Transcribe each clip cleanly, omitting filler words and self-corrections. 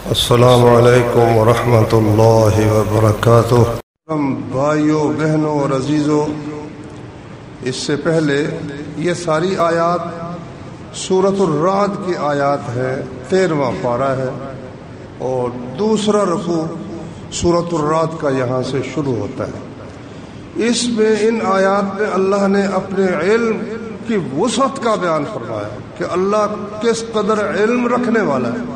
السلام علیکم ورحمۃ اللہ وبرکاتہ۔ بھائیوں، بہنوں اور عزیزوں، اس سے پہلے یہ ساری آیات سورۃ الرعد کی آیات ہے، 13واں پارہ ہے، اور دوسرا رکوع سورۃ الرعد کا یہاں سے شروع ہوتا ہے۔ اس میں ان آیات میں اللہ نے اپنے علم کی وسعت کا بیان فرمایا کہ اللہ کس قدر علم رکھنے والا ہے،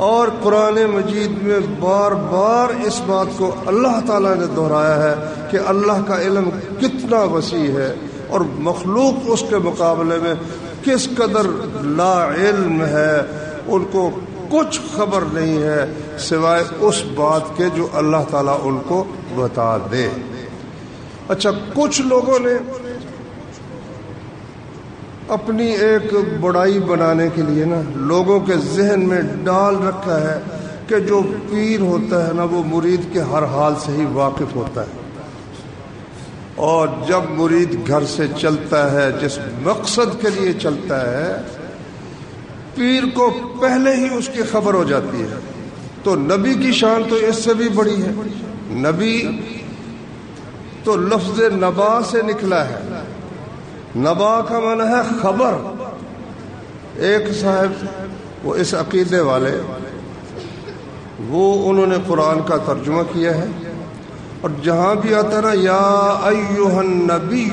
اور قرآن مجید میں بار بار اس بات کو اللہ تعالیٰ نے دہرایا ہے کہ اللہ کا علم کتنا وسیع ہے اور مخلوق اس کے مقابلے میں کس قدر لا علم ہے، ان کو کچھ خبر نہیں ہے سوائے اس بات کے جو اللہ تعالیٰ ان کو بتا دے۔ اچھا، کچھ لوگوں نے اپنی ایک بڑائی بنانے کے لیے لوگوں کے ذہن میں ڈال رکھا ہے کہ جو پیر ہوتا ہے وہ مرید کے ہر حال سے ہی واقف ہوتا ہے، اور جب مرید گھر سے چلتا ہے جس مقصد کے لیے چلتا ہے، پیر کو پہلے ہی اس کی خبر ہو جاتی ہے۔ تو نبی کی شان تو اس سے بھی بڑی ہے۔ نبی تو لفظ نبا سے نکلا ہے، نبا کا معنی ہے خبر۔ ایک صاحب وہ اس عقیدے والے، وہ انہوں نے قرآن کا ترجمہ کیا ہے، اور جہاں بھی آتا ہے نا یا ایھا النبی،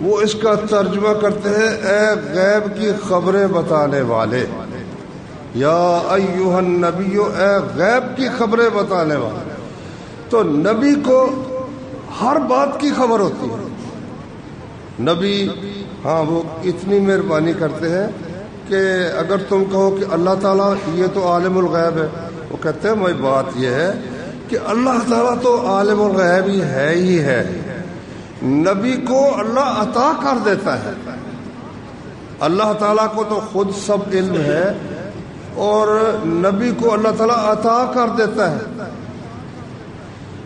وہ اس کا ترجمہ کرتے ہیں اے غیب کی خبریں بتانے والے۔ یا ایھا النبی، اے غیب کی خبریں بتانے والے۔ تو نبی کو ہر بات کی خبر ہوتی ہے۔ نبی وہ اتنی مہربانی کرتے ہیں کہ اگر تم کہو کہ اللہ تعالیٰ یہ تو عالم الغیب ہے، وہ کہتے ہیں بھائی بات یہ ہے کہ اللہ تعالیٰ تو عالم الغیب ہی ہے، نبی کو اللہ عطا کر دیتا ہے۔ اللہ تعالیٰ کو تو خود سب علم ہے، اور نبی کو اللہ تعالیٰ عطا کر دیتا ہے۔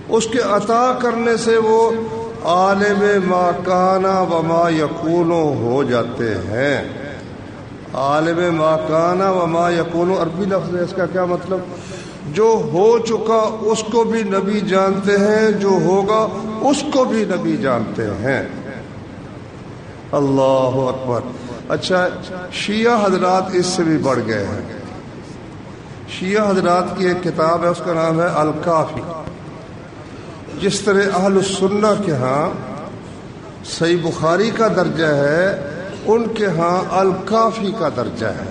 اس کے عطا کرنے سے وہ عالم ما کان و ما یکون ہو جاتے ہیں۔ عالم ما کان و ما یکون عربی لفظ ہے، اس کا کیا مطلب؟ جو ہو چکا اس کو بھی نبی جانتے ہیں، جو ہوگا اس کو بھی نبی جانتے ہیں۔ اللہ اکبر۔ اچھا، شیعہ حضرات اس سے بھی بڑھ گئے ہیں۔ شیعہ حضرات کی ایک کتاب ہے، اس کا نام ہے الکافی۔ جس طرح اہل السنہ کے ہاں صحیح بخاری کا درجہ ہے، ان کے ہاں الکافی کا درجہ ہے۔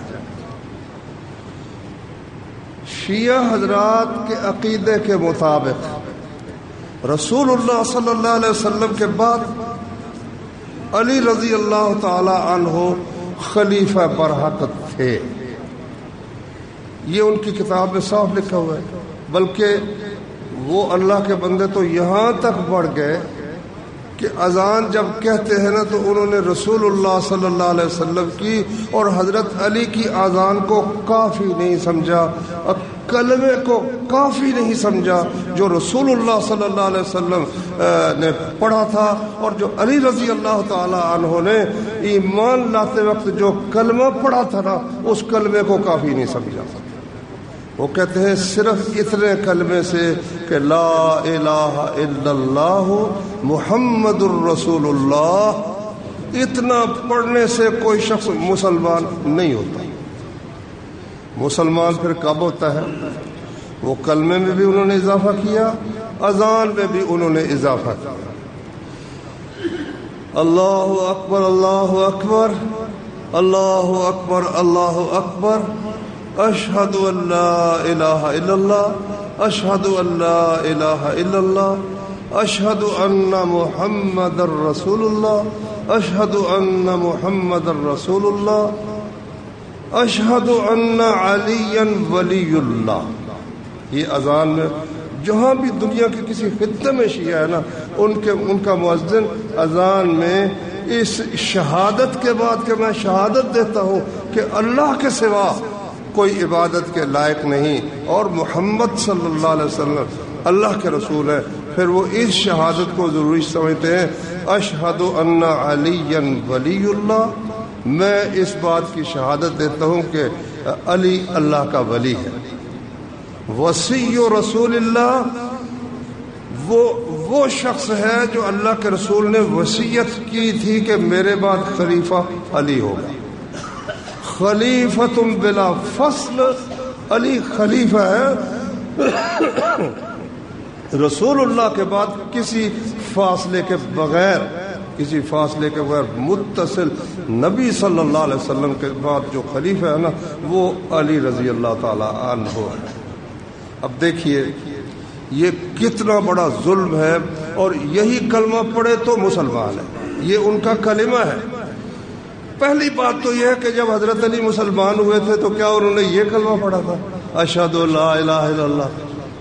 شیعہ حضرات کے عقیدے کے مطابق رسول اللہ صلی اللہ علیہ وسلم کے بعد علی رضی اللہ تعالی عنہ خلیفہ برحق تھے۔ یہ ان کی کتاب میں صاف لکھا ہوا ہے۔ بلکہ وہ اللہ کے بندے تو یہاں تک بڑھ گئے کہ اذان جب کہتے ہیں تو انہوں نے رسول اللہ صلی اللہ علیہ وسلم کی اور حضرت علی کی اذان کو کافی نہیں سمجھا، اور کلمے کو کافی نہیں سمجھا جو رسول اللہ صلی اللہ علیہ وسلم نے پڑھا تھا، اور جو علی رضی اللہ تعالی عنہ نے ایمان لاتے وقت جو کلمہ پڑھا تھا اس کلمے کو کافی نہیں سمجھا۔ وہ کہتے ہیں صرف اتنے کلمے سے کہ لا الہ الا اللہ محمد الرسول اللہ، اتنا پڑھنے سے کوئی شخص مسلمان نہیں ہوتا۔ مسلمان پھر کب ہوتا ہے؟ وہ کلمے میں بھی انہوں نے اضافہ کیا، اذان میں بھی انہوں نے اضافہ کیا۔ اللہ اکبر، اللہ اکبر، اللہ اکبر، اللہ اکبر، اشہد ان لا الہ الا اللہ، اشہد ان لا الہ الا اللہ، اشہد ان محمد الرسول اللہ، اشہد ان محمد الرسول اللہ، اشہد ان علی ولی اللہ۔ یہ اذان میں جہاں بھی دنیا کے کسی خطے میں شیعہ ہے ان کا مؤذن اذان میں اس شہادت کے بعد کہ میں شہادت دیتا ہوں کہ اللہ کے سوا کوئی عبادت کے لائق نہیں، اور محمد صلی اللہ علیہ وسلم اللہ کے رسول ہے، پھر وہ اس شہادت کو ضروری سمجھتے ہیں اشہد ان علی ولی اللہ، میں اس بات کی شہادت دیتا ہوں کہ علی اللہ کا ولی ہے۔ وصی رسول اللہ وہ شخص ہے جو اللہ کے رسول نے وصیت کی تھی کہ میرے بعد خلیفہ علی ہوگا. خلیفۃ بلا فصل، علی خلیفہ ہے رسول اللہ کے بعد کسی فاصلے کے بغیر متصل نبی صلی اللہ علیہ وسلم کے بعد جو خلیفہ ہے نا وہ علی رضی اللہ تعالی عنہ ہے. اب دیکھیے یہ کتنا بڑا ظلم ہے، اور یہی کلمہ پڑھے تو مسلمان ہے، یہ ان کا کلمہ ہے. پہلی بات تو یہ ہے کہ جب حضرت علی مسلمان ہوئے تھے تو کیا انہوں نے یہ کلمہ پڑھا تھا؟ اشہد لا الہ الا اللہ،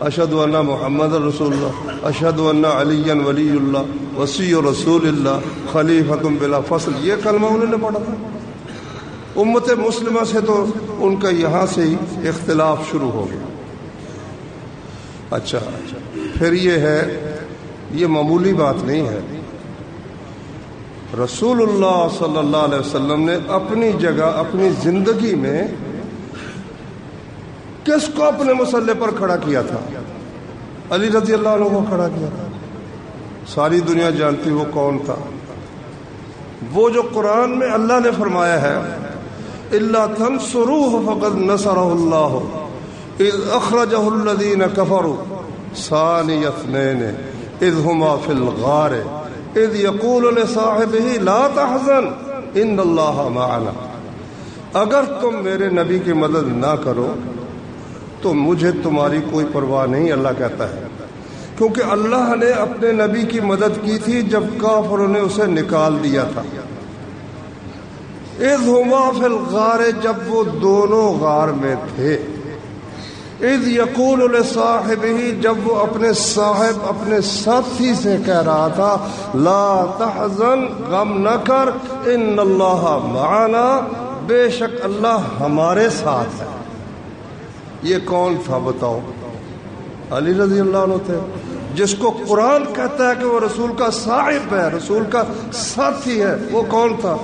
اشہد ان محمد رسول اللہ، اشہد ان علی ولی اللہ وصی رسول اللہ خلیفۃ بلا فصل، یہ کلمہ انہوں نے پڑھا تھا. امت مسلمہ سے تو ان کا یہاں سے ہی اختلاف شروع ہو گیا. اچھا پھر یہ معمولی بات نہیں ہے. رسول اللہ صلی اللہ علیہ وسلم نے اپنی جگہ اپنی زندگی میں کس کو اپنے مسلح پر کھڑا کیا تھا؟ علی رضی اللہ عنہ کو کھڑا کیا تھا. ساری دنیا جانتی وہ کون تھا. وہ جو قرآن میں اللہ نے فرمایا ہے الا تنصروه فقد نصره اللہ اذ اخرجہ الذین کفروا ثانی اثنین اذ ہما فی الغار اذ یقول لصاحبہ لا تحزن ان اللہ معنا. اگر تم میرے نبی کی مدد نہ کرو تو مجھے تمہاری کوئی پرواہ نہیں، اللہ کہتا ہے، کیونکہ اللہ نے اپنے نبی کی مدد کی تھی جب کافروں نے اسے نکال دیا تھا. اذ ہما فی الغار، جب وہ دونوں غار میں تھے. اذ یقول لصاحبہ، جب وہ اپنے صاحب اپنے ساتھی سے کہہ رہا تھا لا تحزن، غم نہ کر، ان اللہ معنا، بے شک اللہ ہمارے ساتھ ہے. یہ کون تھا بتاؤ؟ علی رضی اللہ عنہ تھے، جس کو قرآن کہتا ہے کہ وہ رسول کا صاحب ہے، رسول کا ساتھی ہے. وہ کون تھا؟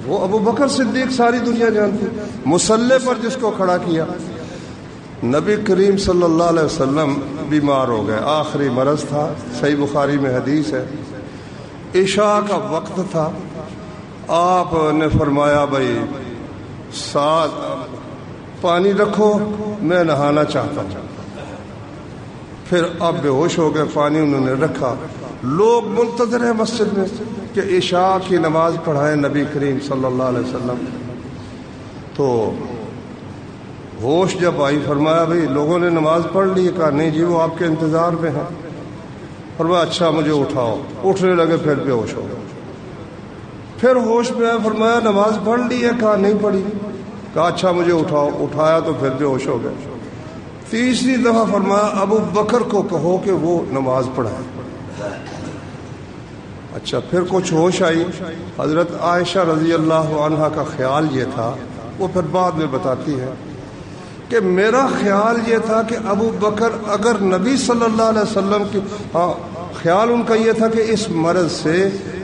وہ ابو بکر صدیق، ساری دنیا جانتی. مسلح پر جس کو کھڑا کیا. نبی کریم صلی اللہ علیہ وسلم بیمار ہو گئے، آخری مرض تھا، صحیح بخاری میں حدیث ہے. عشاء کا وقت تھا. آپ نے فرمایا بھائی ساتھ پانی رکھو، میں نہانا چاہتا ہوں. پھر آپ بے ہوش ہو گئے، پانی انہوں نے رکھا. لوگ منتظر ہیں مسجد میں کہ عشاء کی نماز پڑھائیں نبی کریم صلی اللہ علیہ وسلم. تو ہوش جب آئی فرمایا بھئی لوگوں نے نماز پڑھ لی؟ کہا نہیں جی وہ آپ کے انتظار میں ہیں. فرمایا اچھا مجھے اٹھاؤ. اٹھنے لگے، پھر بے ہوش ہو گئے. پھر ہوش میں آیا، فرمایا نماز پڑھ لی ہے؟ کہا نہیں پڑھی. کہا اچھا مجھے اٹھاؤ. اٹھایا تو پھر بے ہوش ہو گئے. تیسری دفعہ فرمایا ابو بکر کو کہو کہ وہ نماز پڑھائے. اچھا پھر کچھ ہوش آئی. حضرت عائشہ رضی اللہ عنہا کا خیال یہ تھا، وہ پھر بعد میں بتاتی ہے کہ میرا خیال یہ تھا کہ ابو بکر اگر نبی صلی اللہ علیہ وسلم کی خیال ان کا یہ تھا کہ اس مرض سے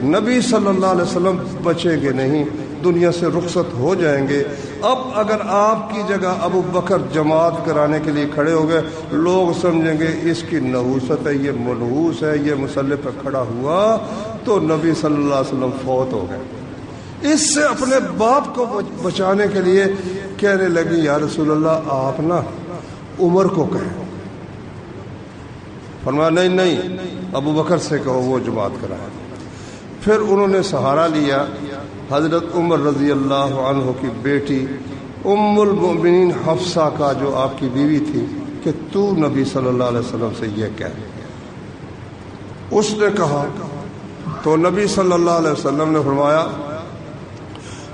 نبی صلی اللہ علیہ وسلم بچیں گے نہیں، دنیا سے رخصت ہو جائیں گے. اب اگر آپ کی جگہ ابو بکر جماعت کرانے کے لیے کھڑے ہو گئے، لوگ سمجھیں گے اس کی نحوست ہے، یہ منحوس ہے، یہ مسلح پہ کھڑا ہوا، تو نبی صلی اللہ علیہ وسلم فوت ہو گئے. اس سے اپنے باپ کو بچانے کے لیے کہنے لگی یا رسول اللہ آپ نا عمر کو کہیں. فرمایا نہیں ابو بکر سے کہو وہ جماعت کرائے. پھر انہوں نے سہارا لیا حضرت عمر رضی اللہ عنہ کی بیٹی ام المؤمنین حفصہ کا، جو آپ کی بیوی تھی، کہ تو نبی صلی اللہ علیہ وسلم سے یہ کہہ. اس نے کہا تو نبی صلی اللہ علیہ وسلم نے فرمایا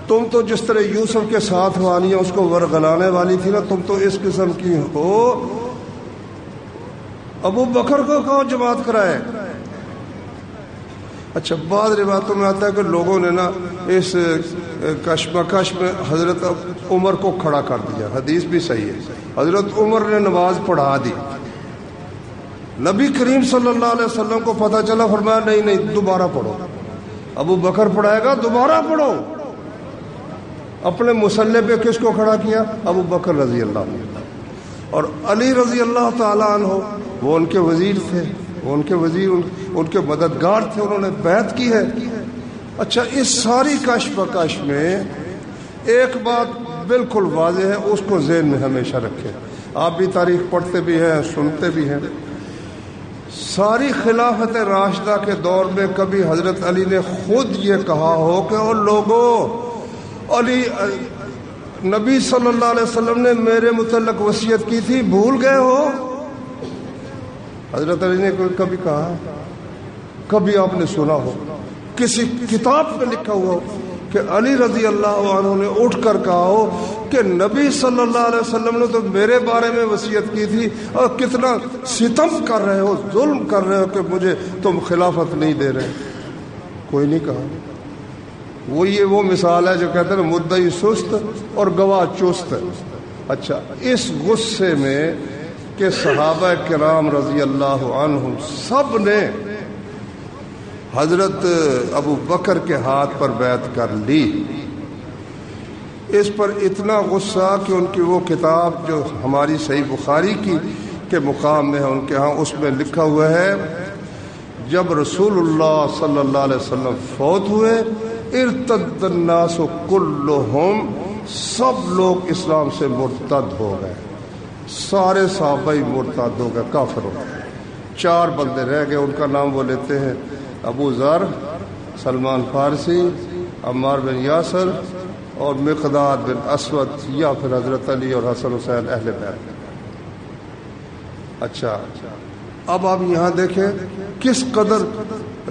تم تو جس طرح یوسف کے ساتھ وانیہ اس کو ورغلانے والی تھی نا، تم تو اس قسم کی ہو. ابو بکر کو کہو جماعت کرائے. اچھا بعض روایتوں میں آتا ہے کہ لوگوں نے نا اس کشمکش میں حضرت عمر کو کھڑا کر دیا. حدیث بھی صحیح ہے، حضرت عمر نے نماز پڑھا دی. نبی کریم صلی اللہ علیہ وسلم کو پتہ چلا، فرمایا نہیں دوبارہ پڑھو. ابو بکر پڑھائے گا، دوبارہ پڑھو. اپنے مسلح پہ کس کو کھڑا کیا؟ ابو بکر رضی اللہ عنہ. اور علی رضی اللہ تعالیٰ عنہ وہ ان کے وزیر تھے، وہ ان کے وزیر ان کے مددگار تھے، انہوں نے بیعت کی ہے۔ اچھا، اس ساری کش بکش میں ایک بات بالکل واضح ہے، اس کو ذہن میں ہمیشہ رکھیں، آپ بھی تاریخ پڑھتے بھی ہیں، سنتے بھی ہیں۔ ساری خلافت راشدہ کے دور میں کبھی حضرت علی نے خود یہ کہا ہو کہ اور لوگوں، علی نبی صلی اللہ علیہ وسلم نے میرے متعلق وصیت کی تھی، بھول گئے ہو؟ حضرت علی نے کبھی کہا؟ کبھی آپ نے سنا ہو کسی کتاب میں لکھا ہوا ہو کہ علی رضی اللہ عنہ نے اٹھ کر کہا ہو کہ نبی صلی اللہ علیہ وسلم نے تو میرے بارے میں وصیت کی تھی اور کتنا ستم کر رہے ہو، ظلم کر رہے ہو کہ مجھے تم خلافت نہیں دے رہے؟ کوئی نہیں کہا۔ وہ مثال ہے جو کہتے ہیں مدعی سست اور گواہ چست۔ اچھا، اس غصے میں کہ صحابہ کرام رضی اللہ عنہم سب نے حضرت ابو بکر کے ہاتھ پر بیعت کر لی، اس پر اتنا غصہ کہ ان کی وہ کتاب جو ہماری صحیح بخاری کی کے مقام میں ہے، ان کے ہاں اس میں لکھا ہوا ہے جب رسول اللہ صلی اللہ علیہ وسلم فوت ہوئے ارتد الناس کلہم، سب لوگ اسلام سے مرتد ہو گئے، سارے صحابہ ہی مرتد ہو گئے، کافر ہو گئے۔ 4 بندے رہ گئے، ان کا نام وہ لیتے ہیں ابو ذر، سلمان فارسی، عمار بن یاسر اور مقداد بن اسود، یا پھر حضرت علی اور حسن حسین اہل بیت۔ اچھا، اب آپ یہاں دیکھیں کس قدر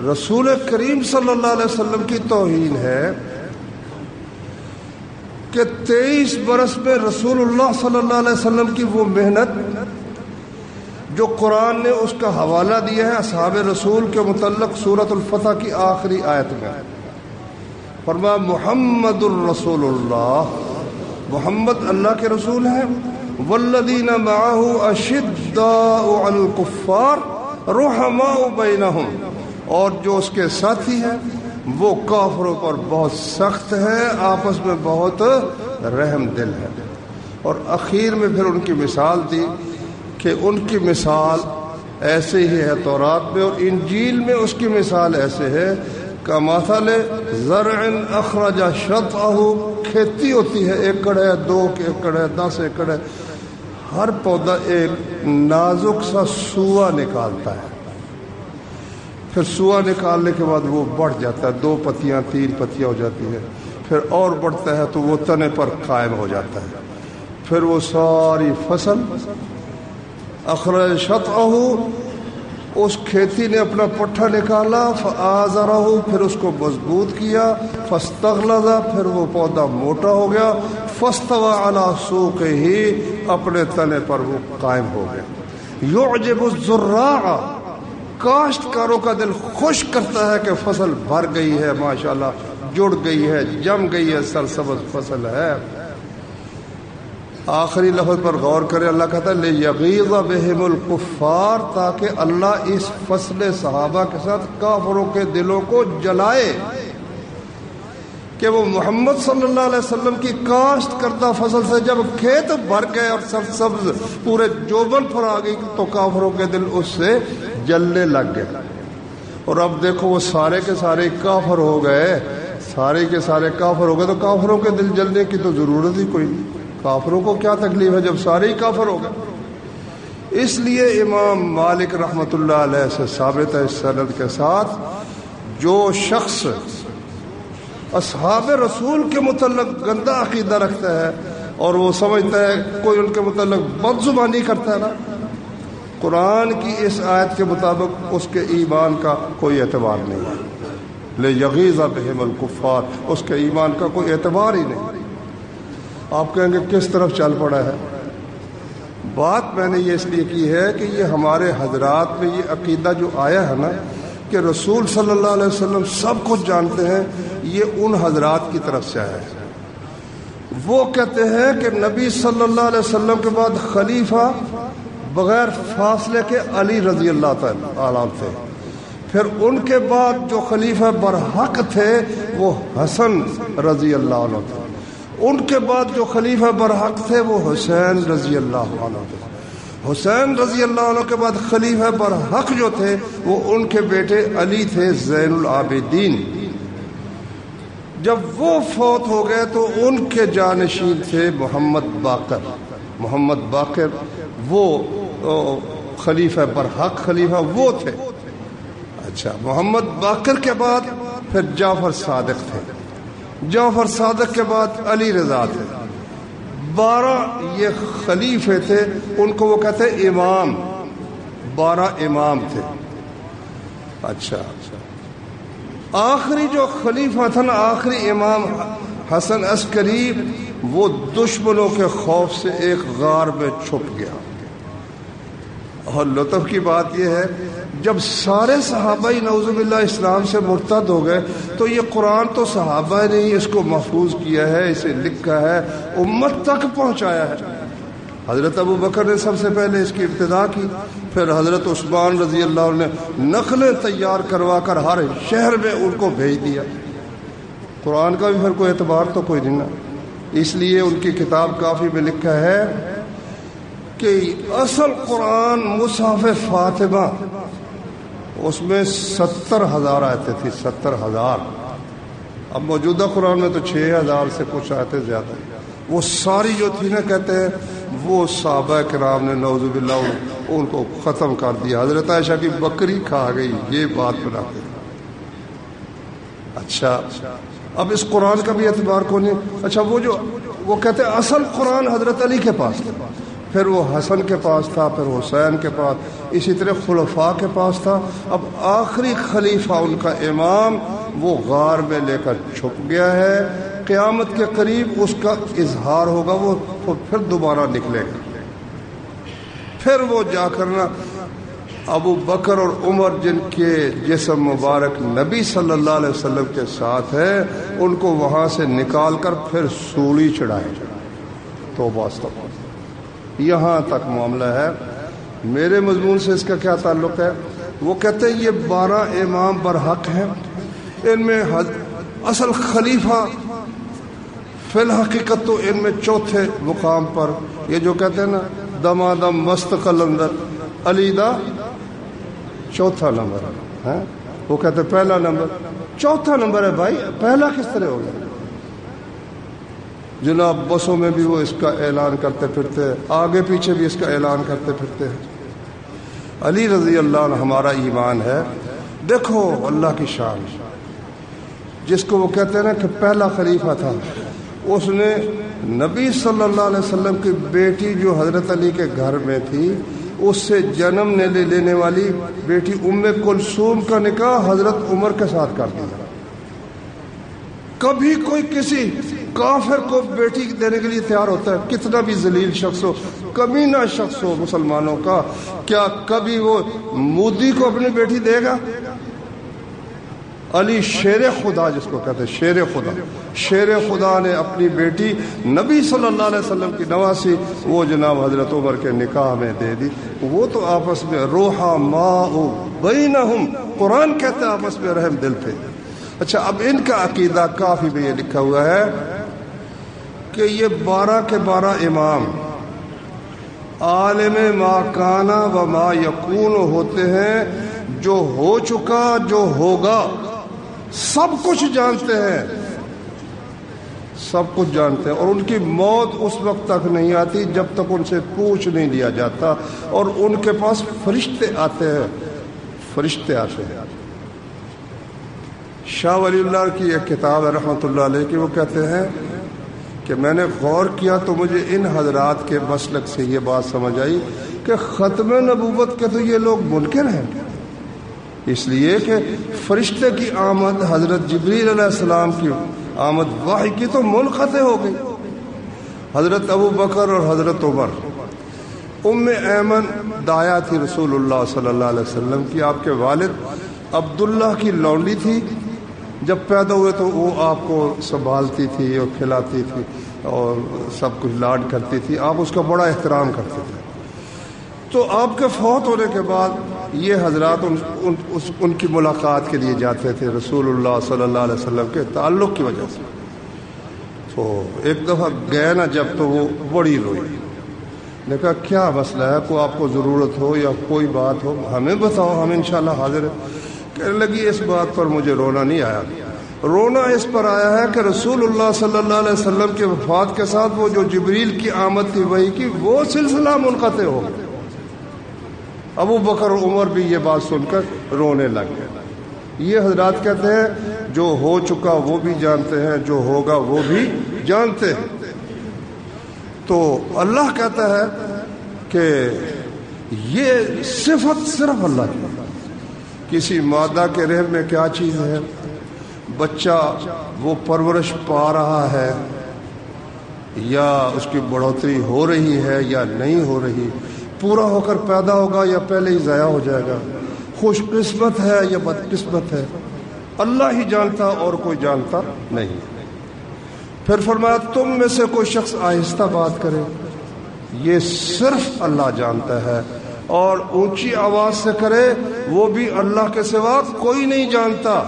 رسول کریم صلی اللہ علیہ وسلم کی توہین ہے کہ 23 برس میں رسول اللہ صلی اللہ علیہ وسلم کی وہ محنت جو قرآن نے اس کا حوالہ دیا ہے اصحاب رسول کے متعلق سورۃ الفتح کی آخری آیت میں، فرمایا محمد الرسول اللہ، محمد اللہ کے رسول ہیں، والذین معہ اشداء علی الکفار رحماء بینہم، اور جو اس کے ساتھی ہیں وہ کافروں پر بہت سخت ہے، آپس میں بہت رحم دل ہے۔ اور اخیر میں پھر ان کی مثال دی کہ ان کی مثال ایسے ہی ہے تورات میں، اور انجیل میں اس کی مثال ایسے ہے کمثل زرع اخرج شطأہ، کھیتی ہوتی ہے، 1 ایکڑ ہے، 2 ایکڑ ہے، 10 ایکڑ ہے، ہر پودا ایک نازک سا سوا نکالتا ہے، پھر سوا نکالنے کے بعد وہ بڑھ جاتا ہے، 2 پتیاں 3 پتیاں ہو جاتی ہے، پھر اور بڑھتا ہے تو وہ تنے پر قائم ہو جاتا ہے، پھر وہ ساری فصل اخرج شطأہ، اس کھیتی نے اپنا پٹھا نکالا، فآزرہ، پھر اس کو مضبوط کیا، فاستغلظ، پھر وہ پودا موٹا ہو گیا، فاستوى علی سوقہ، اپنے تنے پر وہ قائم ہو گیا۔ یعجب الزراع، کاشتکاروں کا دل خوش کرتا ہے کہ فصل بھر گئی ہے، ماشاءاللہ جڑ گئی ہے، جم گئی ہے، سرسبز فصل ہے۔ آخری لفظ پر غور کرے، اللہ کہتا ہے لیغیظ بہم الکفار، تاکہ اللہ اس فصل صحابہ کے ساتھ کافروں کے دلوں کو جلائے کہ وہ محمد صلی اللہ علیہ وسلم کی کاشت کردہ فصل سے جب کھیت بھر گئے اور سرسبز پورے جوبن پر آ گئی تو کافروں کے دل اس سے جلنے لگ گئے۔ اور اب دیکھو وہ سارے کے سارے کافر ہو گئے، سارے کے سارے کافر ہو گئے تو کافروں کے دل جلنے کی تو ضرورت ہی کوئی نہیں، کافروں کو کیا تکلیف ہے جب سارے ہی کافر ہو گئے۔ اس لیے امام مالک رحمۃ اللہ علیہ سے ثابت ہے اس سند کے ساتھ، جو شخص اصحاب رسول کے متعلق گندا عقیدہ رکھتا ہے اور وہ سمجھتا ہے کوئی ان کے متعلق بد زبانی کرتا ہے نا، قرآن کی اس آیت کے مطابق اس کے ایمان کا کوئی اعتبار نہیں ہے، لیغیظ بہم الکفار، اس کے ایمان کا کوئی اعتبار ہی نہیں۔ آپ کہیں گے کس طرف چل پڑا ہے؟ بات میں نے یہ اس لیے کی ہے کہ یہ ہمارے حضرات میں یہ عقیدہ جو آیا ہے نا کہ رسول صلی اللہ علیہ وسلم سب کچھ جانتے ہیں، یہ ان حضرات کی طرف سے آیا ہے۔ وہ کہتے ہیں کہ نبی صلی اللہ علیہ وسلم کے بعد خلیفہ بغیر فاصلے کے علی رضی اللہ تعالیٰ تھے، پھر ان کے بعد جو خلیفہ برحق تھے وہ حسن رضی اللہ عنہ تھے، ان کے بعد جو خلیفہ برحق تھے وہ حسین رضی اللہ عنہ تھے۔ حسین رضی اللہ عنہ کے بعد خلیفہ برحق جو تھے وہ ان کے بیٹے علی تھے زین العابدین. جب وہ فوت ہو گئے تو ان کے جانشین تھے محمد باقر. محمد باقر وہ خلیفہ برحق خلیفہ وہ تھے. اچھا، محمد باقر کے بعد پھر جعفر صادق تھے. جعفر صادق کے بعد علی رضا تھے. 12 یہ خلیفے تھے، ان کو وہ کہتے امام. 12 امام تھے. اچھا، آخری جو خلیفہ تھا نا، آخری امام حسن عسکری، وہ دشمنوں کے خوف سے ایک غار میں چھپ گیا. اور لطف کی بات یہ ہے، جب سارے صحابہ نعوذ باللہ اسلام سے مرتد ہو گئے تو یہ قرآن تو صحابہ نے ہی اس کو محفوظ کیا ہے، اسے لکھا ہے، امت تک پہنچایا ہے. حضرت ابو بکر نے سب سے پہلے اس کی ابتدا کی، پھر حضرت عثمان رضی اللہ عنہ نے نقلیں تیار کروا کر ہر شہر میں ان کو بھیج دیا. قرآن کا بھی پھر کوئی اعتبار تو کوئی نہیں. اس لیے ان کی کتاب کافی میں لکھا ہے کہ اصل قرآن مصحف فاطمہ، اس میں 70,000 آیتیں تھی. 70,000. اب موجودہ قرآن میں تو 6,000 سے کچھ آیتیں زیادہ ہیں. وہ ساری جو تھی نا، کہتے ہیں وہ صحابہ کرام نے نعوذ باللہ ان کو ختم کر دیا. حضرت عائشہ کی بکری کھا گئی یہ بات بناتے. اچھا، اب اس قرآن کا بھی اعتبار کو نہیں. اچھا، وہ کہتے ہیں اصل قرآن حضرت علی کے پاس تھا، پھر وہ حسن کے پاس تھا، پھر حسین کے پاس، اسی طرح خلفاء کے پاس تھا. اب آخری خلیفہ ان کا امام وہ غار میں لے کر چھپ گیا ہے. قیامت کے قریب اس کا اظہار ہوگا، وہ پھر دوبارہ نکلے گا. پھر وہ جا کرنا ابو بکر اور عمر جن کے جسم مبارک نبی صلی اللہ علیہ وسلم کے ساتھ ہے، ان کو وہاں سے نکال کر پھر سولی چڑھائے. تو واستو یہاں تک معاملہ ہے. میرے مضمون سے اس کا کیا تعلق ہے؟ وہ کہتے ہیں یہ 12 امام برحق ہیں. ان میں اصل خلیفہ فی الحقیقت تو ان میں چوتھے مقام پر، یہ جو کہتے ہیں نا دمادم مستقل اندر، علی دا چوتھا نمبر ہے. وہ کہتے ہیں پہلا نمبر، چوتھا نمبر ہے. بھائی پہلا کس طرح ہوگا؟ جناب بسوں میں بھی وہ اس کا اعلان کرتے پھرتے ہیں، آگے پیچھے بھی اس کا اعلان کرتے پھرتے ہیں. علی رضی اللہ عنہ ہمارا ایمان ہے. دیکھو اللہ کی شان، جس کو وہ کہتے ہیں نا کہ پہلا خلیفہ تھا، اس نے نبی صلی اللہ علیہ وسلم کی بیٹی جو حضرت علی کے گھر میں تھی، اس سے جنم لینے والی بیٹی ام کلثوم کا نکاح حضرت عمر کے ساتھ کر دیا. کبھی کوئی کسی کافر کو بیٹی دینے کے لیے تیار ہوتا ہے؟ کتنا بھی ذلیل شخص ہو، کمینہ شخص ہو مسلمانوں کا، کیا کبھی وہ مودی کو اپنی بیٹی دے گا؟ علی شیر خدا جس کو کہتے ہیں، شیر خدا، شیر خدا نے اپنی بیٹی نبی صلی اللہ علیہ وسلم کی نواسی وہ جناب حضرت عمر کے نکاح میں دے دی. وہ تو آپس میں روحا ماء بینہم، قرآن کہتے ہیں آپس میں رحم دل تھے. اچھا، اب ان کا عقیدہ کافی میں یہ لکھا ہوا ہے کہ یہ 12 کے 12 امام عالم ما کانا و ما یکون ہوتے ہیں، جو ہو چکا جو ہوگا سب کچھ جانتے ہیں، سب کچھ جانتے ہیں. اور ان کی موت اس وقت تک نہیں آتی جب تک ان سے پوچھ نہیں لیا جاتا. اور ان کے پاس فرشتے آتے ہیں، فرشتے آتے ہیں. شاہ ولی اللہ کی ایک کتاب ہے رحمۃ اللہ علیہ کی، وہ کہتے ہیں کہ میں نے غور کیا تو مجھے ان حضرات کے مسلک سے یہ بات سمجھ آئی کہ ختم نبوت کے تو یہ لوگ منکر ہیں، اس لیے کہ فرشتے کی آمد، حضرت جبریل علیہ السلام کی آمد وحی کی تو منقطع ہو گئی. حضرت ابو بکر اور حضرت عمر، ام ایمن دایا تھی رسول اللہ صلی اللہ علیہ وسلم کی، آپ کے والد عبداللہ کی لونڈی تھی. جب پیدا ہوئے تو وہ آپ کو سنبھالتی تھی اور کھلاتی تھی اور سب کچھ لاڈ کرتی تھی، آپ اس کا بڑا احترام کرتے تھے. تو آپ کے فوت ہونے کے بعد یہ حضرات ان کی ملاقات کے لیے جاتے تھے رسول اللہ صلی اللہ علیہ وسلم کے تعلق کی وجہ سے. تو ایک دفعہ گئے نا جب، تو وہ بڑی روئی. نے کہا کیا مسئلہ ہے, کوئی آپ کو ضرورت ہو یا کوئی بات ہو ہمیں بتاؤ, ہم انشاءاللہ حاضر ہیں. کہنے لگی اس بات پر مجھے رونا نہیں آیا, رونا اس پر آیا ہے کہ رسول اللہ صلی اللہ علیہ وسلم کی وفات کے ساتھ وہ جو جبریل کی آمد تھی وحی کی, وہ سلسلہ منقطع ہو گیا. ابو بکر عمر بھی یہ بات سن کر رونے لگ گئے. یہ حضرات کہتے ہیں جو ہو چکا وہ بھی جانتے ہیں, جو ہوگا وہ بھی جانتے ہیں. تو اللہ کہتا ہے کہ یہ صفت صرف اللہ کی. کسی مادہ کے رحم میں کیا چیز ہے, بچہ وہ پرورش پا رہا ہے یا اس کی بڑھوتری ہو رہی ہے یا نہیں ہو رہی, پورا ہو کر پیدا ہوگا یا پہلے ہی ضائع ہو جائے گا, خوش قسمت ہے یا بد قسمت ہے, اللہ ہی جانتا اور کوئی جانتا نہیں. پھر فرمایا تم میں سے کوئی شخص آہستہ بات کرے, یہ صرف اللہ جانتا ہے, اور اونچی آواز سے کرے وہ بھی اللہ کے سوا کوئی نہیں جانتا.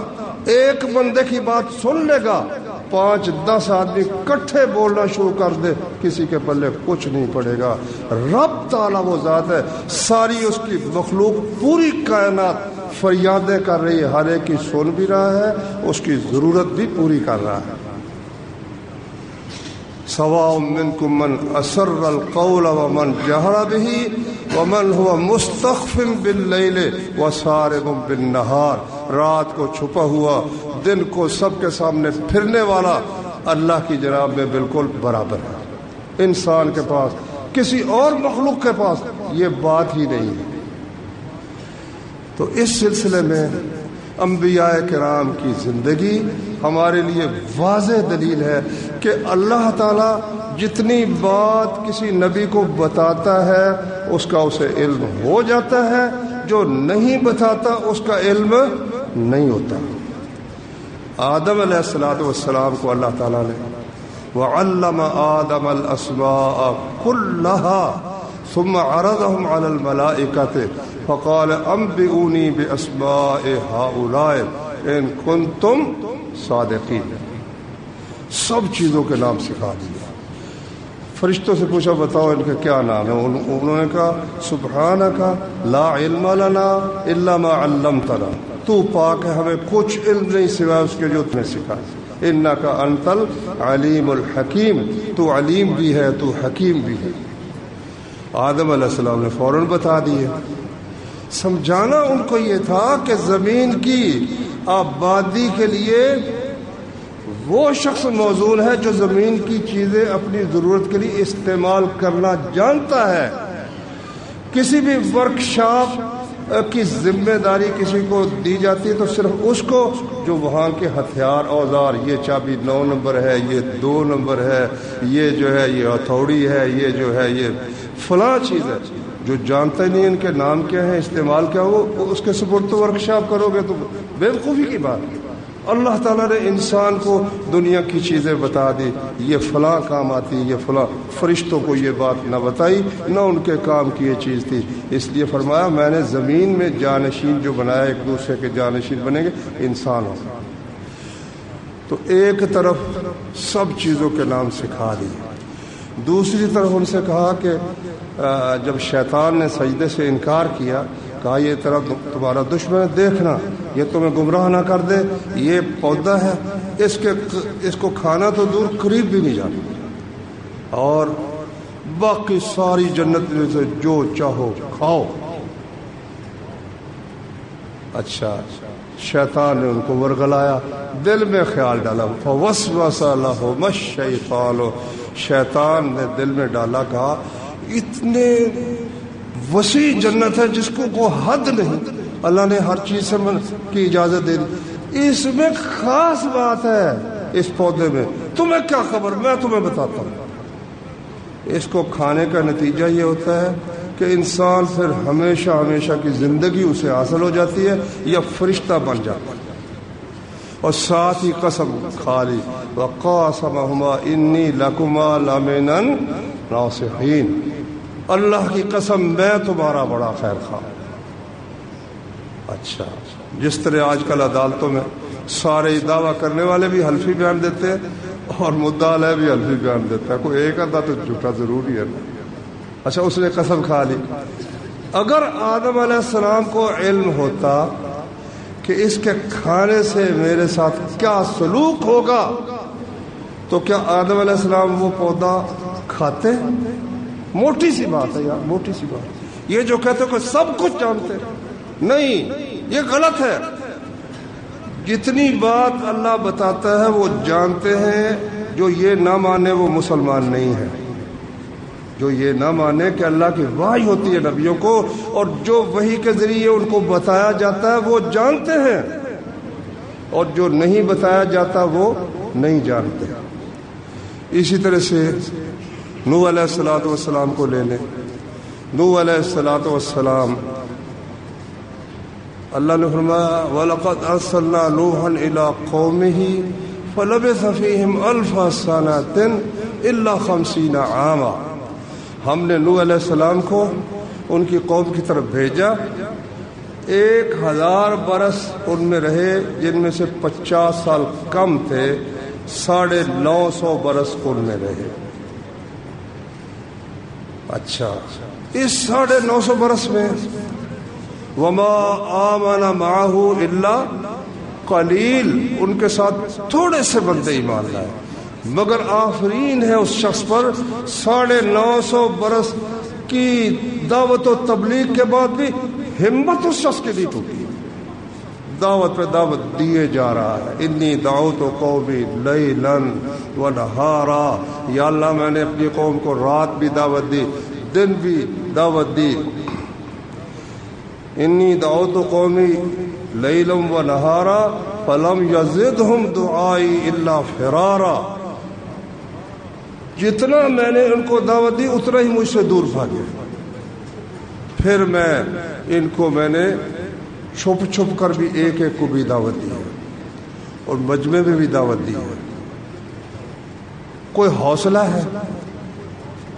ایک بندے کی بات سن لے گا, 5-10 آدمی کٹھے بولنا شروع کر دے, کسی کے پلے کچھ نہیں پڑے گا. رب تعالیٰ وہ ذات ہے, ساری اس کی مخلوق پوری کائنات فریادیں کر رہی ہے, ہر ایک کی سن بھی رہا ہے, اس کی ضرورت بھی پوری کر رہا ہے. سواء منکم من اسر القول ومن جہر به ومن هو مستخف باللیل وسارب بالنہار. رات کو چھپا ہوا, دن کو سب کے سامنے پھرنے والا اللہ کی جناب میں بالکل برابر ہے. انسان کے پاس, کسی اور مخلوق کے پاس یہ بات ہی نہیں ہے. تو اس سلسلے میں انبیاء کرام کی زندگی ہمارے لیے واضح دلیل ہے کہ اللہ تعالیٰ جتنی بات کسی نبی کو بتاتا ہے اس کا اسے علم ہو جاتا ہے, جو نہیں بتاتا اس کا علم نہیں ہوتا. آدم علیہ السلام کو اللہ تعالیٰ نے وَعَلَّمَ آدَمَ الْأَسْمَاءَ كُلَّهَا ثُمَّ عَرَضَهُمْ عَلَى الْمَلَائِكَةِ فقال انبئونی باسماء هؤلاء ان کنتم صادقین. سب چیزوں کے نام سکھا دیا. فرشتوں سے پوچھا بتاؤ ان کا کیا نام ہے, انہوں نے کہا سبحانک لا علم لنا الا ما علمتنا, تو پاک ہے ہمیں کچھ علم نہیں سوائے اس کے جو تم نے سکھایا. انک انت العلیم الحکیم, تو علیم بھی ہے تو حکیم بھی ہے. آدم علیہ السلام نے فوراً بتا دیے. سمجھانا ان کو یہ تھا کہ زمین کی آبادی کے لیے وہ شخص موزون ہے جو زمین کی چیزیں اپنی ضرورت کے لیے استعمال کرنا جانتا ہے. کسی بھی ورکشاپ کی ذمہ داری کسی کو دی جاتی ہے تو صرف اس کو جو وہاں کے ہتھیار اوزار, یہ چابی 9 نمبر ہے, یہ 2 نمبر ہے, یہ جو ہے یہ ہتھوڑی ہے, یہ جو ہے یہ فلاں چیز ہے, جو جانتا ہی نہیں ان کے نام کیا ہے, استعمال کیا ہو, اس کے سپرد تو ورکشاپ کرو گے تو بیوقوفی کی بات. اللہ تعالیٰ نے انسان کو دنیا کی چیزیں بتا دی, یہ فلاں کام آتی, یہ فلاں. فرشتوں کو یہ بات نہ بتائی, نہ ان کے کام کی یہ چیز تھی. اس لیے فرمایا میں نے زمین میں جانشین جو بنایا, ایک دوسرے کے جانشین بنیں گے انسان ہو. تو ایک طرف سب چیزوں کے نام سکھا دی, دوسری طرف ان سے کہا کہ جب شیطان نے سجدے سے انکار کیا, کہا یہ طرف تمہارا دشمن ہے, دیکھنا یہ تمہیں گمراہ نہ کر دے, یہ پودا ہے, اس کو کھانا تو دور قریب بھی نہیں جانا, اور باقی ساری جنت میں سے جو چاہو کھاؤ. اچھا, شیطان نے ان کو ورگلایا, دل میں خیال ڈالا. فوسوس لہما الشیطان, شیطان نے دل میں ڈالا, کہا اتنے وسیع جنت ہے جس کو کوئی حد نہیں, اللہ نے ہر چیز سے کی اجازت دے دی, اس میں خاص بات ہے اس پودے میں, تمہیں کیا خبر, میں تمہیں بتاتا ہوں. اس کو کھانے کا نتیجہ یہ ہوتا ہے کہ انسان پھر ہمیشہ ہمیشہ کی زندگی اسے حاصل ہو جاتی ہے یا فرشتہ بن جاتا ہے. اور ساتھ ہی قسم کھا لی, وقاسمہما انی لکما لمن الناصحین, اللہ کی قسم میں تمہارا بڑا خیر خواہ. اچھا, جس طرح آج کل عدالتوں میں سارے دعویٰ کرنے والے بھی حلفی بیان دیتے ہیں اور مدعا علیہ بھی حلفی بیان دیتا ہے, کوئی ایک آدھا تو جھوٹا ضروری ہے نا. اچھا اس نے قسم کھا لی، اگر آدم علیہ السلام کو علم ہوتا کہ اس کے کھانے سے میرے ساتھ کیا سلوک ہوگا تو کیا آدم علیہ السلام وہ پودا کھاتے؟ موٹی سی بات ہے یار، موٹی سی بات۔ یہ جو کہتے کہ سب کچھ جانتے، نہیں، یہ غلط ہے۔ جتنی بات اللہ بتاتا ہے وہ جانتے ہیں، جو یہ نہ مانے وہ مسلمان نہیں ہے۔ جو یہ نہ مانے کہ اللہ کی وحی ہوتی ہے نبیوں کو، اور جو وحی کے ذریعے ان کو بتایا جاتا ہے وہ جانتے ہیں، اور جو نہیں بتایا جاتا وہ نہیں جانتے۔ اسی طرح سے نوح علیہ الصلوۃ والسلام کو لے لیں۔ نوح علیہ الصلوۃ والسلام، اللہ نے فرمایا وَلَقَدْ أَرْسَلْنَا نُوحًا إِلَىٰ قَوْمِهِ فَلَبِثَ فِيهِمْ أَلْفَ سَنَةٍ إِلَّا 50 عَامًا۔ ہم نے نوح علیہ السلام کو ان کی قوم کی طرف بھیجا، 1000 برس ان میں رہے، جن میں سے 50 سال کم تھے، 950 برس ان میں رہے۔ اچھا، اس 950 برس میں وما آمن معه الا قلیل، ان کے ساتھ تھوڑے سے بندے ایمان لائے، مگر آفرین ہے اس شخص پر 950 برس کی دعوت و تبلیغ کے بعد بھی ہمت اس شخص کی نہیں ٹوٹی، دعوت پہ دعوت دیے جا رہا ہے۔ انی دعوت قومی لیلا ونہارا، یا اللہ میں نے اپنی قوم کو رات بھی دعوت دی، دن بھی دعوت دی۔ انی دعوت قومی لیلا ونہارا فلم یزدہم دعائی الا فرارا، جتنا میں نے ان کو دعوت دی اتنا ہی مجھ سے دور بھاگے۔ پھر میں نے چھپ چھپ کر بھی ایک کو بھی دعوت دی ہے، اور مجمع میں بھی دعوت دی ہے۔ کوئی حوصلہ ہے؟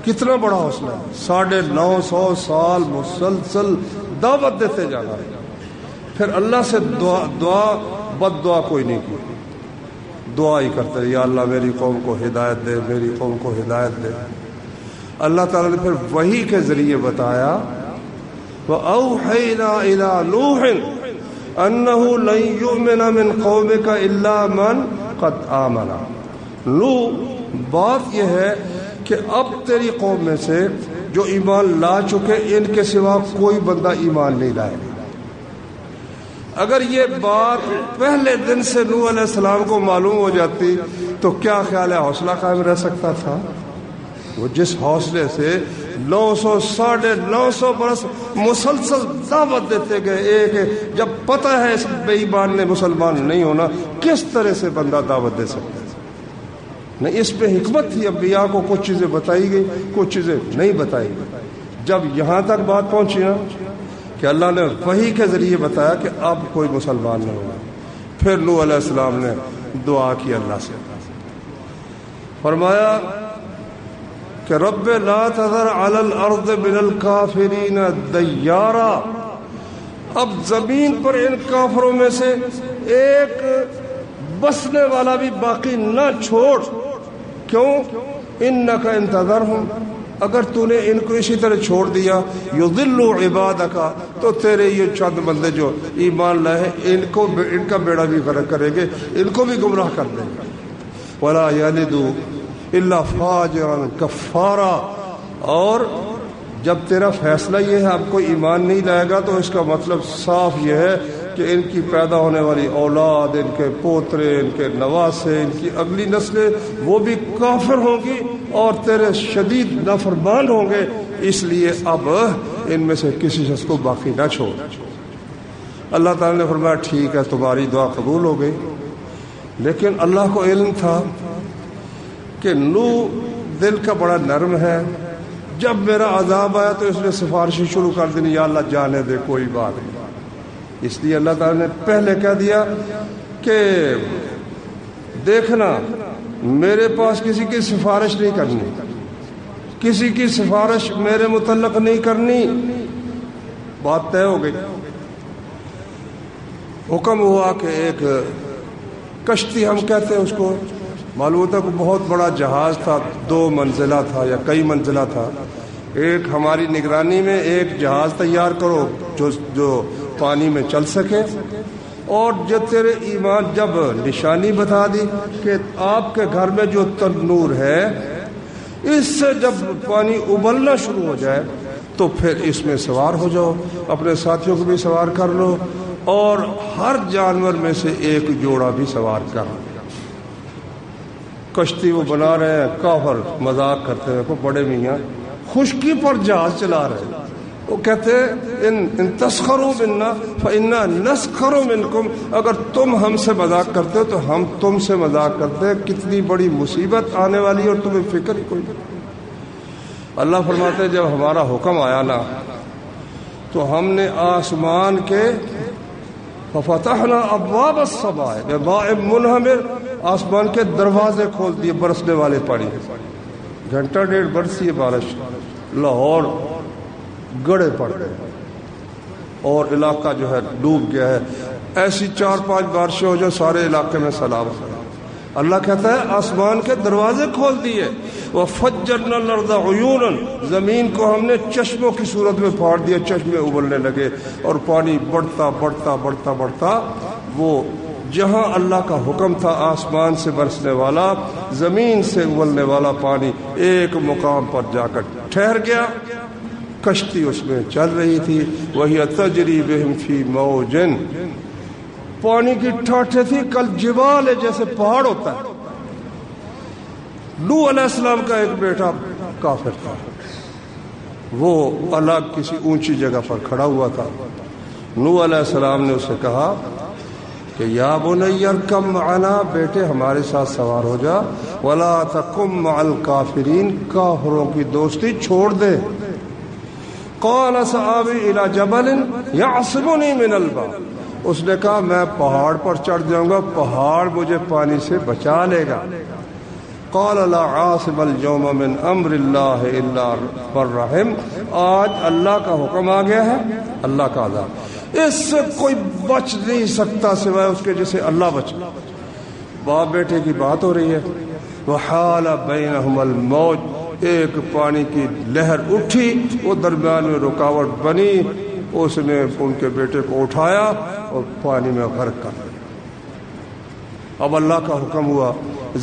کتنا بڑا حوصلہ ہے، 950 سال مسلسل دعوت دیتے جانا ہے۔ پھر اللہ سے دعا بد دعا کوئی نہیں کی، دعا ہی کرتے یا اللہ میری قوم کو ہدایت دے، میری قوم کو ہدایت دے۔ اللہ تعالیٰ نے پھر وحی کے ذریعے بتایا وَأَوْحَيْنَا إِلَىٰ نُوحٍ أَنَّهُ لَن يُؤْمِنَ مِن قَوْمِكَ إِلَّا مَن قَدْ آمَنَ۔ نوح، بات یہ ہے کہ اب تیری قوم میں سے جو ایمان لا چکے ان کے سوا کوئی بندہ ایمان نہیں لائے۔ اگر یہ بات پہلے دن سے نوح علیہ السلام کو معلوم ہو جاتی تو کیا خیال ہے حوصلہ قائم رہ سکتا تھا؟ وہ جس حوصلے سے 950 برس مسلسل دعوت دیتے گئے، ایک جب پتہ ہے اس بے ایمان نے مسلمان نہیں ہونا، کس طرح سے بندہ دعوت دے سکتا ہے؟ نہیں، اس پہ حکمت تھی، انبیاء کو کچھ چیزیں بتائی گئی، کچھ چیزیں نہیں بتائی گئی۔ جب یہاں تک بات پہنچی نا کہ اللہ نے وحی کے ذریعے بتایا کہ اب کوئی مسلمان نہیں ہوگا، پھر نوح علیہ السلام نے دعا کی اللہ سے، فرمایا کہ رب لا تذر علی الارض من الکافرین دیارا، اب زمین پر ان کافروں میں سے ایک بسنے والا بھی باقی نہ چھوڑ۔ کیوں؟ انک ان تذرہم، اگر تو نے ان کو اسی طرح چھوڑ دیا، یضلوا عبادک، تو تیرے یہ چند بندے جو ایمان لائے ان کا بیڑا بھی غرق کریں گے، ان کو بھی گمراہ کر دیں گے۔ ولا یلدوا الا فاجرا کفارا، اور جب تیرا فیصلہ یہ ہے اب کوئی ایمان نہیں لائے گا تو اس کا مطلب صاف یہ ہے کہ ان کی پیدا ہونے والی اولاد، ان کے پوترے، ان کے نواسے، ان کی اگلی نسلیں وہ بھی کافر ہوں گی اور تیرے شدید نافرمان ہوں گے، اس لیے اب ان میں سے کسی شخص کو باقی نہ چھوڑ۔ اللہ تعالیٰ نے فرمایا ٹھیک ہے، تمہاری دعا قبول ہو گئی، لیکن اللہ کو علم تھا کہ نوح دل کا بڑا نرم ہے، جب میرا عذاب آیا تو اس نے سفارشیں شروع کر دینی، یا اللہ جانے دے، کوئی بات نہیں۔ اس لیے اللہ تعالیٰ نے پہلے کہہ دیا کہ دیکھنا میرے پاس کسی کی سفارش نہیں کرنی، کسی کی سفارش میرے متعلق نہیں کرنی، بات طے ہو گئی۔ حکم ہوا کہ ایک کشتی ہم کہتے ہیں اس کو، معلوم ہوتا ہے کہ بہت بڑا جہاز تھا، 2 منزلہ تھا یا کئی منزلہ تھا، ایک ہماری نگرانی میں ایک جہاز تیار کرو جو پانی میں چل سکے، اور جو تیرے ایمان جب نشانی بتا دی کہ آپ کے گھر میں جو تنور ہے اس سے جب پانی ابلنا شروع ہو جائے تو پھر اس میں سوار ہو جاؤ، اپنے ساتھیوں کو بھی سوار کر لو، اور ہر جانور میں سے ایک جوڑا بھی سوار کر لو۔ کشتی وہ بنا رہے ہیں، کافر مذاق کرتے ہیں کو بڑے میاں خشکی پر جہاز چلا رہے ہیں، وہ کہتے ہیں ان تسخروا منا فإنا نسخر منکم، اگر تم ہم سے مذاق کرتے ہو تو ہم تم سے مذاق کرتے ہیں، کتنی بڑی مصیبت آنے والی ہے اور تمہیں فکر ہی کوئی نہیں۔ اللہ فرماتے ہیں جب ہمارا حکم آیا نا تو ہم نے آسمان کے ففتحنا ابواب السماء بماء منہمر، آسمان کے دروازے کھول دیے برسنے والے پانی، گھنٹہ ڈیڑھ برسی ہے بارش، لاہور گڑے پڑ گئے اور علاقہ جو ہے ڈوب گیا ہے۔ ایسی 4-5 بارشیں ہو جو سارے علاقے میں سیلاب ہو۔ اللہ کہتا ہے آسمان کے دروازے کھول دیے، وَفَجَّرْنَا الْأَرْضَ عُيُونًا، زمین کو ہم نے چشموں کی صورت میں پھاڑ دیا، چشمے ابلنے لگے اور پانی بڑھتا بڑھتا بڑھتا بڑھتا وہ جہاں اللہ کا حکم تھا آسمان سے برسنے والا، زمین سے ابلنے والا پانی ایک مقام پر جا کر ٹھہر گیا، کشتی اس میں چل رہی تھی، وَهِيَ تَجْرِي بِهِمْ فِي مَوْجٍ، پانی کی ٹھاٹھیں تھی کل جبال ہے جیسے پہاڑ ہوتا ہے۔ نوح علیہ السلام کا ایک بیٹا کافر تھا، وہ الگ کسی اونچی جگہ پر کھڑا ہوا تھا۔ نوح علیہ السلام نے اسے کہا کہ یا بنی ارکب معنا، بیٹے ہمارے ساتھ سوار ہو جا، ولا تکن مع الکافرین، کافروں کی دوستی چھوڑ دے۔ قال سآوی الی جبل یعصمنی من الماء، اس نے کہا میں پہاڑ پر چڑھ جاؤں گا، پہاڑ مجھے پانی سے بچا لے گا۔ قال لا عاصم اليوم من امر اللہ الا من رحم، آج اللہ کا حکم آ گیا ہے، اللہ کا عذاب، اس سے کوئی بچ نہیں سکتا سوائے اس کے جسے اللہ بچا۔ باپ بیٹے کی بات ہو رہی ہے، وحال بینہم الموج، ایک پانی کی لہر اٹھی، وہ درمیان میں رکاوٹ بنی، اس نے ان کے بیٹے کو اٹھایا اور پانی میں غرق کر دیا۔ اب اللہ کا حکم ہوا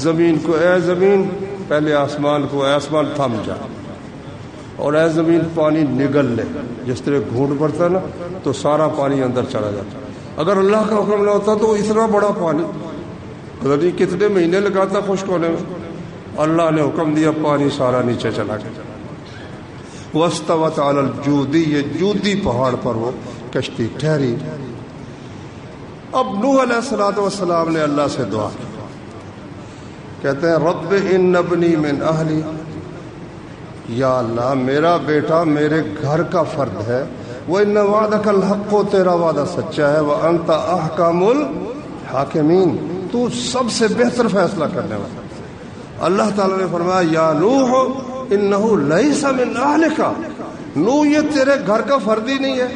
زمین کو، اے زمین، پہلے آسمان کو، اے آسمان تھم جا، اور اے زمین پانی نگل لے، جس طرح گھونٹ بڑھتا نا تو سارا پانی اندر چلا جاتا۔ اگر اللہ کا حکم نہ ہوتا تو اتنا بڑا پانی پتہ نہیں کتنے مہینے لگاتا خشک ہونے میں، اللہ نے حکم دیا پانی سارا نیچے چلا گیا۔ واستوت علی الجودی، یہ جودی پہاڑ پر وہ کشتی ٹھہری۔ اب نوح علیہ السلام نے اللہ سے دعا کی، کہتے ہیں رب ان ابنی من اہلی، یا اللہ میرا بیٹا میرے گھر کا فرد ہے، وَإِنَّ وَعْدَكَ الْحَقُّ، تیرا وعدہ سچا ہے، وَأَنْتَ أَحْكَمُ الْحَاكِمِينَ، تو سب سے بہتر فیصلہ کرنے والا۔ اللہ تعالیٰ نے فرمایا یا نوح انہو لیس من اہلک، نوح یہ تیرے گھر کا فرد ہی نہیں ہے،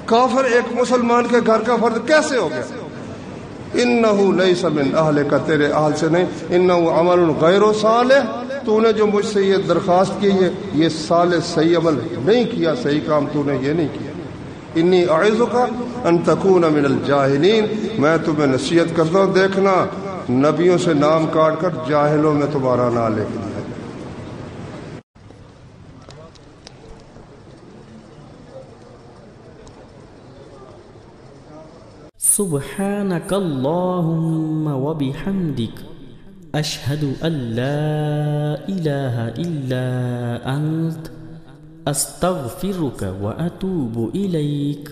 کافر ایک مسلمان کے گھر کا فرد کیسے ہو گیا؟ انہو لیس من اہلک، تیرے اہل سے نہیں، انہو عمل غیر صالح، تو نے جو مجھ سے یہ درخواست کی ہے یہ صالح صحیح عمل نہیں کیا، صحیح کام تو نے یہ نہیں کیا۔ انی اعظک ان تکون من الجاہلین، میں تمہیں نصیحت کرتا ہوں دیکھنا نبیوں سے نام کاٹ کر جاہلوں میں تمہارا نام لکھ دیا۔ سبحانك اللهم وبحمدك أشهد أن لا إله إلا أنت أستغفرك وأتوب إليك۔